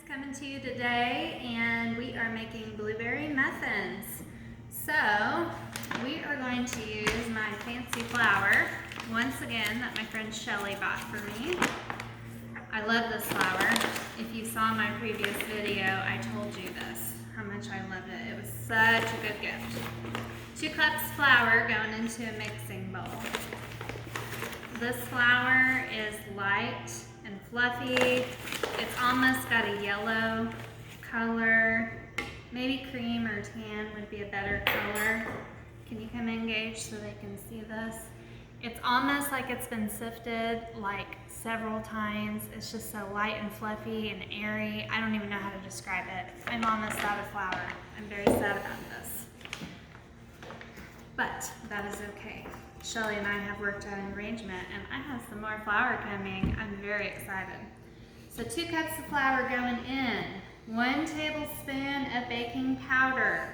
coming to you today, and we are making blueberry muffins. So we are going to use my fancy flour once again that my friend Shelly bought for me. I love this flour. If you saw my previous video, I told you this, how much I loved it. It was such a good gift. 2 cups flour going into a mixing bowl. This flour is light and fluffy. It's almost got a yellow color. Maybe cream or tan would be a better color. Can you come in, Gage, so they can see this? It's almost like it's been sifted like several times. It's just so light and fluffy and airy. I don't even know how to describe it. I'm almost out of flour. I'm very sad about this. But that is okay. Shelly and I have worked out an arrangement, and I have some more flour coming. I'm very excited. So 2 cups of flour going in. 1 tablespoon of baking powder.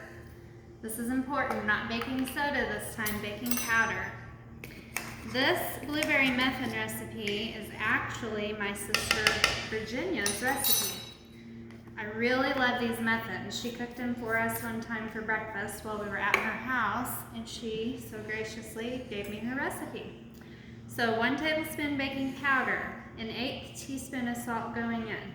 This is important, not baking soda this time, baking powder. This blueberry muffin recipe is actually my sister Virginia's recipe. I really love these muffins. She cooked them for us one time for breakfast while we were at her house, and she so graciously gave me her recipe. So 1 tablespoon baking powder, an 1/8 teaspoon of salt going in.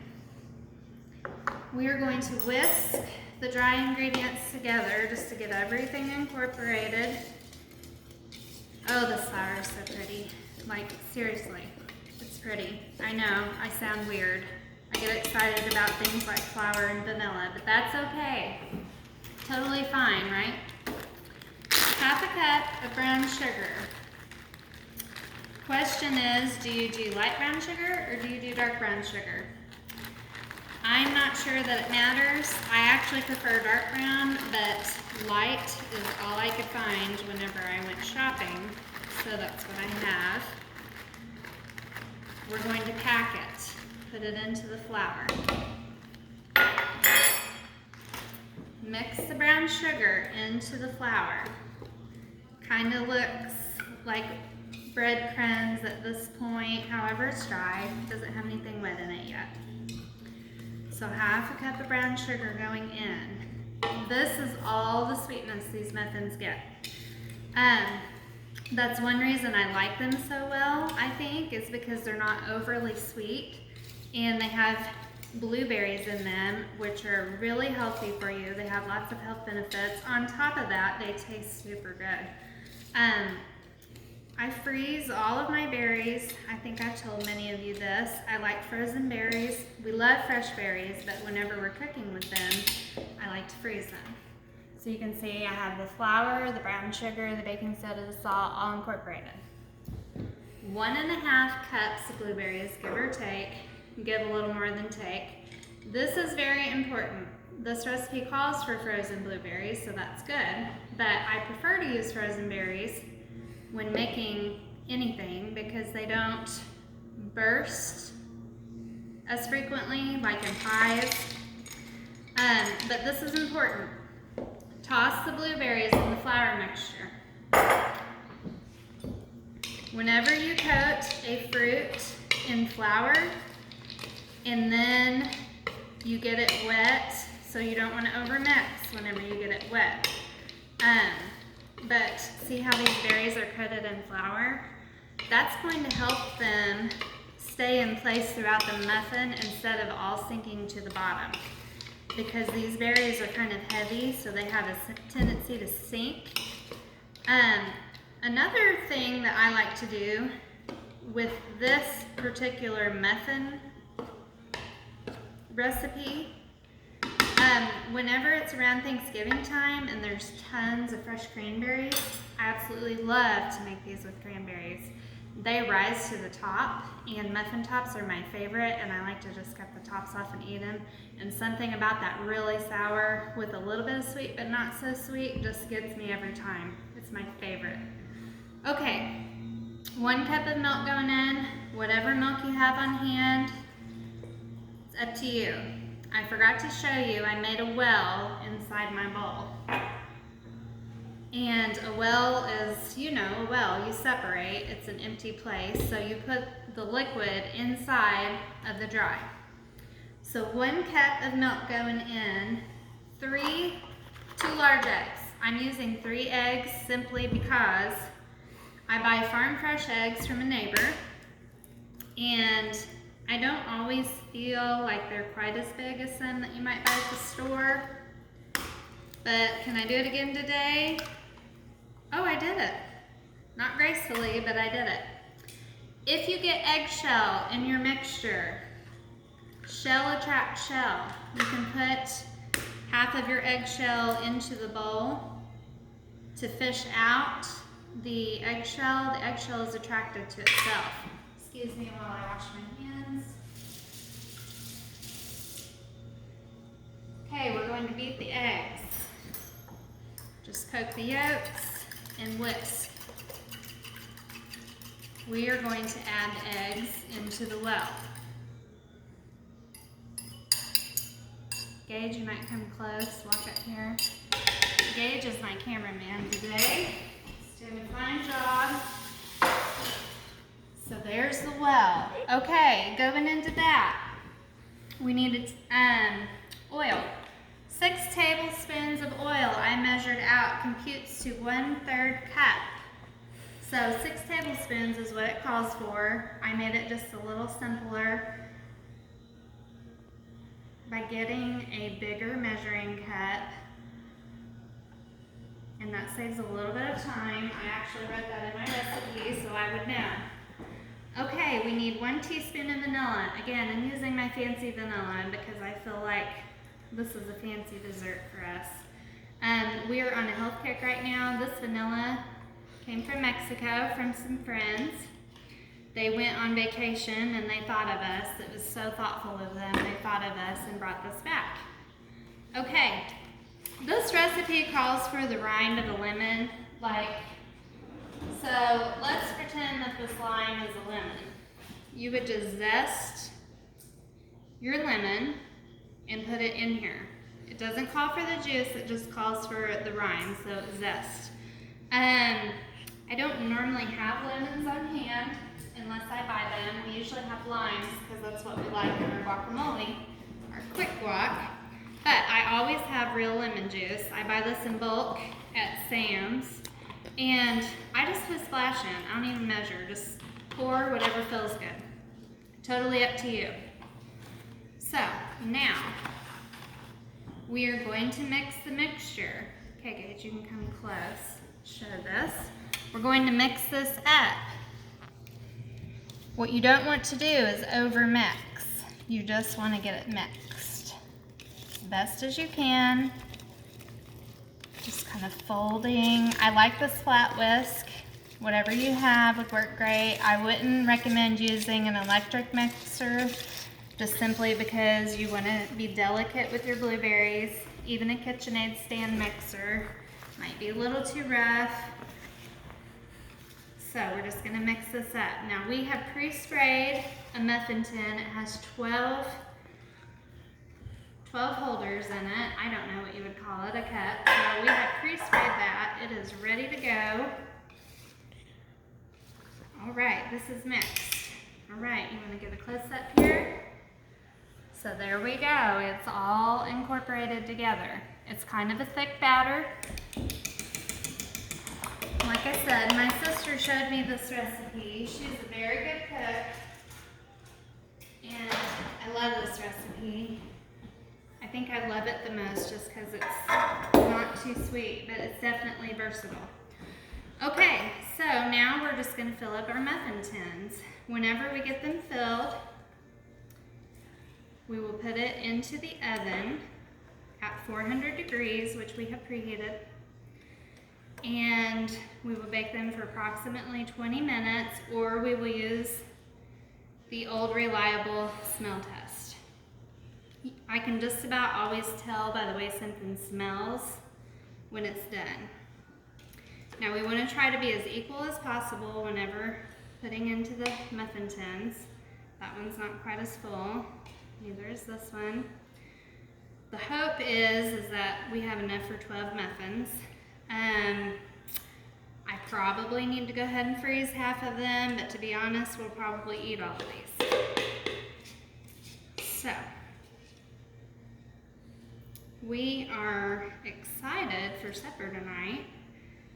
We are going to whisk the dry ingredients together just to get everything incorporated. Oh, this flour is so pretty. Like, seriously, it's pretty. I know, I sound weird. I get excited about things like flour and vanilla, but that's okay. Totally fine, right? 1/2 cup of brown sugar. Question is, do you do light brown sugar or do you do dark brown sugar? I'm not sure that it matters. I actually prefer dark brown, but light is all I could find whenever I went shopping, so that's what I have. We're going to pack it. Put it into the flour. Mix the brown sugar into the flour. Kind of looks like breadcrumbs at this point, however it's dry. It doesn't have anything wet in it yet. So 1/2 cup of brown sugar going in. This is all the sweetness these muffins get. That's one reason I like them so well, I think, is because they're not overly sweet. And they have blueberries in them, which are really healthy for you. They have lots of health benefits. On top of that, they taste super good. I freeze all of my berries. I think I've told many of you this. I like frozen berries. We love fresh berries, but whenever we're cooking with them, I like to freeze them. So you can see I have the flour, the brown sugar, the baking soda, the salt, all incorporated. 1.5 cups of blueberries, give or take. Give a little more than take. This is very important. This recipe calls for frozen blueberries, so that's good, but I prefer to use frozen berries when making anything because they don't burst as frequently like in pies. But this is important. Toss the blueberries in the flour mixture. Whenever you coat a fruit in flour, and then you get it wet, so you don't want to overmix whenever you get it wet. But see how these berries are coated in flour? That's going to help them stay in place throughout the muffin instead of all sinking to the bottom. Because these berries are kind of heavy, so they have a tendency to sink. Another thing that I like to do with this particular muffin recipe, whenever it's around Thanksgiving time and there's tons of fresh cranberries, I absolutely love to make these with cranberries. They rise to the top, and muffin tops are my favorite, and I like to just cut the tops off and eat them. And something about that really sour with a little bit of sweet but not so sweet just gets me every time. It's my favorite. Okay, 1 cup of milk going in, whatever milk you have on hand. It's up to you. I forgot to show you, I made a well inside my bowl. And a well is, you know, a well, you separate, it's an empty place, so you put the liquid inside of the dry. So 1 cup of milk going in, 2 large eggs. I'm using 3 eggs simply because I buy farm fresh eggs from a neighbor, and I don't always feel like they're quite as big as some that you might buy at the store. But can I do it again today? Oh, I did it. Not gracefully, but I did it. If you get eggshell in your mixture, shell attracts shell. You can put half of your eggshell into the bowl to fish out the eggshell. The eggshell is attracted to itself. Excuse me while I wash my hands. Okay, we're going to beat the eggs. Just poke the yolks and whisk. We are going to add the eggs into the well. Gage, you might come close, walk up here. Gage is my cameraman today. He's doing a fine job. So there's the well. Okay, going into that, we needed oil. 6 tablespoons of oil I measured out computes to 1/3 cup. So 6 tablespoons is what it calls for. I made it just a little simpler by getting a bigger measuring cup, and that saves a little bit of time. I actually wrote that in my recipe so I would know. Okay, we need 1 teaspoon of vanilla. Again, I'm using my fancy vanilla because I feel like this is a fancy dessert for us. We are on a health kick right now. This vanilla came from Mexico from some friends. They went on vacation and they thought of us. It was so thoughtful of them. They thought of us and brought this back. Okay, this recipe calls for the rind of a lemon. So let's pretend that this lime is a lemon. You would just zest your lemon and put it in here. It doesn't call for the juice, it just calls for the rind, so zest. I don't normally have lemons on hand unless I buy them. We usually have limes because that's what we like in our guacamole, our quick guac. But I always have real lemon juice. I buy this in bulk at Sam's, and I just put a splash in. I don't even measure, just pour whatever feels good. Totally up to you. So now we are going to mix the mixture. Okay, Gage, you can come close. Show this. We're going to mix this up. What you don't want to do is over mix. You just want to get it mixed as best as you can. Just kind of folding. I like this flat whisk. Whatever you have would work great. I wouldn't recommend using an electric mixer, just simply because you want to be delicate with your blueberries. Even a KitchenAid stand mixer might be a little too rough. So we're just going to mix this up. Now we have pre-sprayed a muffin tin. It has 12 holders in it. I don't know what you would call it, a cup. So we have pre-sprayed that. It is ready to go. All right, this is mixed. All right, you want to get a close-up here? So there we go. It's all incorporated together. It's kind of a thick batter. Like I said, my sister showed me this recipe. She's a very good cook, and I love this recipe. I think I love it the most just because it's not too sweet, but it's definitely versatile. Okay, so now we're just going to fill up our muffin tins. Whenever we get them filled, we will put it into the oven at 400 degrees, which we have preheated. And we will bake them for approximately 20 minutes, or we will use the old reliable smell test. I can just about always tell by the way something smells when it's done. Now we want to try to be as equal as possible whenever putting into the muffin tins. That one's not quite as full, neither is this one. The hope is that we have enough for 12 muffins. I probably need to go ahead and freeze half of them, but to be honest, we'll probably eat all of these. So, We are excited for supper tonight.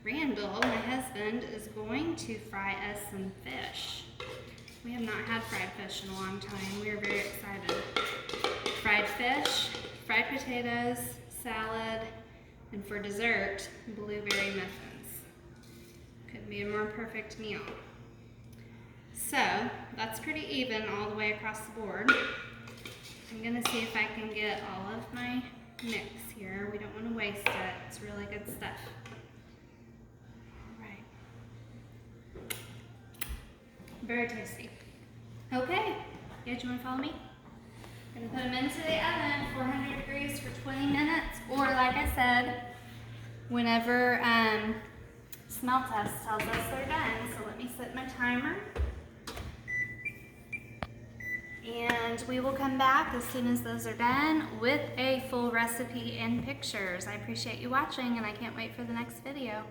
Randall, my husband, is going to fry us some fish. We have not had fried fish in a long time. We are very excited. Fried fish, fried potatoes, salad, and for dessert, blueberry muffins. Couldn't be a more perfect meal. So, that's pretty even all the way across the board. I'm gonna see if I can get all of my mix here. We don't want to waste it. It's really good stuff. All right. Very tasty. Okay, guys, you want to follow me? I'm gonna put them into the oven, 400 degrees for 20 minutes, or like I said, whenever smell test tells us they're done. So let me set my timer. And we will come back as soon as those are done with a full recipe and pictures. I appreciate you watching, and I can't wait for the next video.